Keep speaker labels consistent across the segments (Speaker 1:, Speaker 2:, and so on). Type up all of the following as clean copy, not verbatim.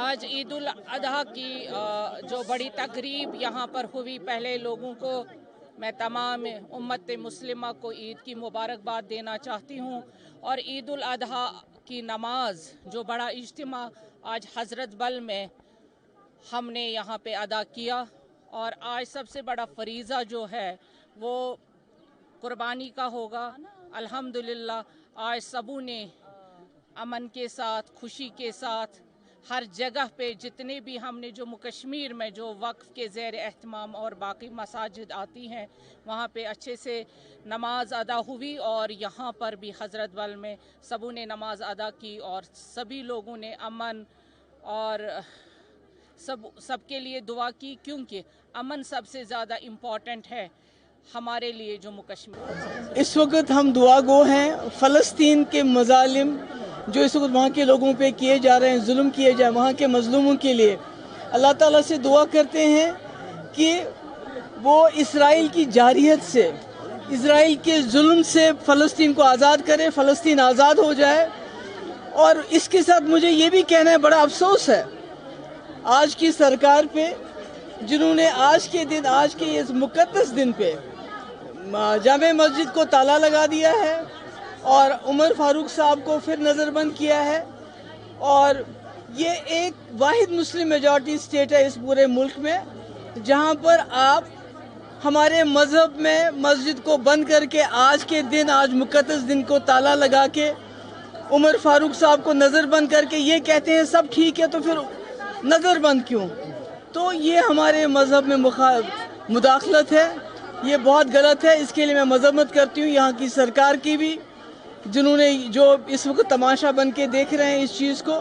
Speaker 1: آج عید الاضحیٰ کی جو بڑی تقریب یہاں پر ہوئی، پہلے لوگوں کو میں تمام امت مسلمہ کو عید کی مبارکباد دینا چاہتی ہوں، اور عید الاضحیٰ کی نماز جو بڑا اجتماع آج حضرت بل میں ہم نے یہاں پہ ادا کیا، اور آج سب سے بڑا فریضہ جو ہے وہ قربانی کا ہوگا۔ الحمدللہ آج سبوں نے امن کے ساتھ، خوشی کے ساتھ، ہر جگہ پہ جتنے بھی ہم نے جو کشمیر میں جو وقف کے زیر اہتمام اور باقی مساجد آتی ہیں وہاں پہ اچھے سے نماز ادا ہوئی، اور یہاں پر بھی حضرت بل میں سبوں نے نماز ادا کی، اور سبھی لوگوں نے امن اور سب کے لیے دعا کی، کیونکہ امن سب سے زیادہ امپورٹنٹ ہے ہمارے لیے جموں کشمیر۔
Speaker 2: اس وقت ہم دعا گو ہیں فلسطین کے مظالم جو اس وقت وہاں کے لوگوں پہ کیے جا رہے ہیں، ظلم کیے جا رہے ہیں، وہاں کے مظلوموں کے لیے اللہ تعالیٰ سے دعا کرتے ہیں کہ وہ اسرائیل کی جارحیت سے، اسرائیل کے ظلم سے فلسطین کو آزاد کرے، فلسطین آزاد ہو جائے۔ اور اس کے ساتھ مجھے یہ بھی کہنا ہے، بڑا افسوس ہے آج کی سرکار پہ، جنہوں نے آج کے دن، آج کے اس مقدس دن پہ جامع مسجد کو تالا لگا دیا ہے اور عمر فاروق صاحب کو پھر نظر بند کیا ہے۔ اور یہ ایک واحد مسلم میجورٹی اسٹیٹ ہے اس پورے ملک میں جہاں پر آپ ہمارے مذہب میں مسجد کو بند کر کے آج کے دن، آج مقدس دن کو تالا لگا کے عمر فاروق صاحب کو نظر بند کر کے یہ کہتے ہیں سب ٹھیک ہے تو پھر نظر بند کیوں؟ تو یہ ہمارے مذہب میں مداخلت ہے، یہ بہت غلط ہے۔ اس کے لیے میں مذمت کرتی ہوں یہاں کی سرکار کی بھی، جنہوں نے جو اس وقت تماشا بن کے دیکھ رہے ہیں اس چیز کو۔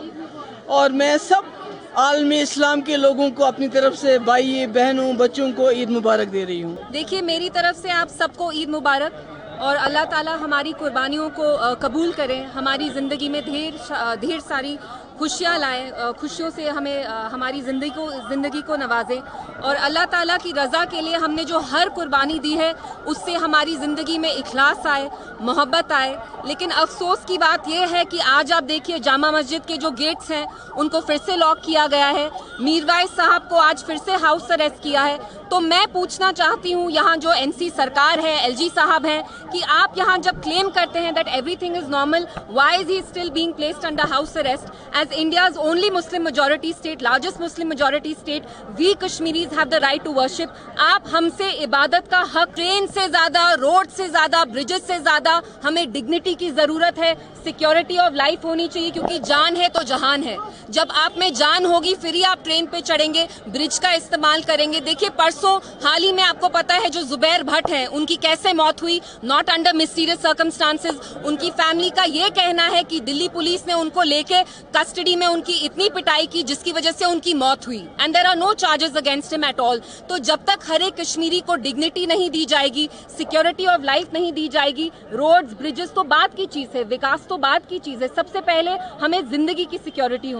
Speaker 2: اور میں سب عالم اسلام کے لوگوں کو اپنی طرف سے، بھائی بہنوں بچوں کو عید مبارک دے رہی ہوں۔
Speaker 3: دیکھیے، میری طرف سے آپ سب کو عید مبارک، اور اللہ تعالیٰ ہماری قربانیوں کو قبول کرے، ہماری زندگی میں ڈھیر ساری خوشیاں لائے، خوشیوں سے ہمیں ہماری زندگی کو نوازے، اور اللہ تعالیٰ کی رضا کے لیے ہم نے جو ہر قربانی دی ہے اس سے ہماری زندگی میں اخلاص آئے، محبت آئے۔ لیکن افسوس کی بات یہ ہے کہ آج آپ دیکھیے جامع مسجد کے جو گیٹس ہیں ان کو پھر سے لاک کیا گیا ہے، میروائز صاحب کو آج پھر سے ہاؤس اریسٹ کیا ہے۔ تو میں پوچھنا چاہتی ہوں یہاں جو NC سرکار ہے، LG صاحب ہیں، کہ آپ یہاں جب کلیم کرتے ہیں that everything is normal, why is he still being placed under house arrest? As India's only Muslim majority state, largest Muslim majority state, we Kashmiris have the right to worship. آپ ہم سے عبادت کا حق، ٹرین سے زیادہ، road سے زیادہ، برجز سے زیادہ ہمیں ڈگنیٹی کی ضرورت ہے، سیکیورٹی آف لائف ہونی چاہیے، کیونکہ جان ہے تو جہان ہے۔ جب آپ میں جان ہوگی پھر ہی آپ ٹرین پہ چڑھیں گے، برج کا استعمال کریں گے۔ دیکھیے پرسوں حال ہی میں آپ کو پتا ہے جو زبیر بھٹ ہیں ان کی کیسے موت ہوئی، ناٹ انڈر مسٹیریس سرکمسٹانسز۔ ان کی فیملی کا یہ کہنا ہے کہ دلی پولیس نے ان کو لے کے کسٹڈی میں ان کی اتنی پٹائی کی جس کی وجہ سے ان کی موت ہوئی، and there are no charges against him at all. تو جب تک ہر ایک کشمیری کو ڈگنیٹی نہیں دی جائے گی، سیکیورٹی آف لائف نہیں دی جائے گی، روڈز، برجز تو بعد کی چیز ہے، وکاس تو بعد کی چیز ہے، سب سے پہلے ہمیں زندگی کی سیکیورٹی ہونی